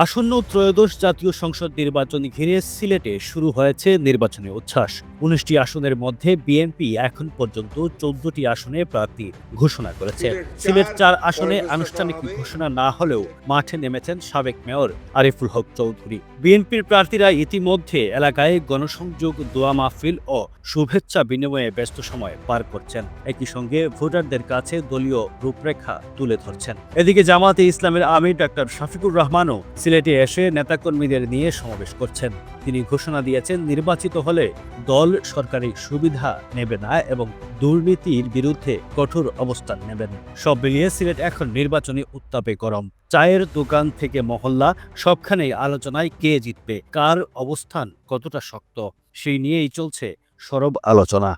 আসন্ন ত্রয়োদশ জাতীয় সংসদ নির্বাচন ঘিরে সিলেটে শুরু হয়েছে নির্বাচনী উচ্ছ্বাস। ১৯টি আসনের মধ্যে বিএনপি এখন পর্যন্ত ১৪টি আসনে প্রার্থী ঘোষণা করেছে। সিলেট ৪ আসনে আনুষ্ঠানিক ঘোষণা না হলেও মাঠে নেমেছেন সাবেক মেয়র আরিফুল হক চৌধুরী। বিএনপির প্রার্থীরা ইতিমধ্যে এলাকায় গণসংযোগ, দোয়া মাহফিল ও শুভেচ্ছা বিনিময়ে ব্যস্ত সময় পার করছেন। একই সঙ্গে ভোটারদের কাছে দলীয় রূপরেখা তুলে ধরছেন। এদিকে জামায়াতে ইসলামের আমির ডাক্তার শফিকুর রহমানও সিলেটে এসে নেতাকর্মীদের নিয়ে সমাবেশ করছেন। তিনি ঘোষণা দিয়েছেন, নির্বাচিত হলে দল সরকারি সুবিধা নেবে না এবং দুর্নীতির বিরুদ্ধে কঠোর অবস্থান নেবেন। সব মিলিয়ে সিলেট এখন নির্বাচনী উত্তাপে গরম। চায়ের দোকান থেকে মহল্লা, সবখানেই আলোচনায় কে জিতবে, কার অবস্থান কতটা শক্ত, সেই নিয়েই চলছে সরব আলোচনা।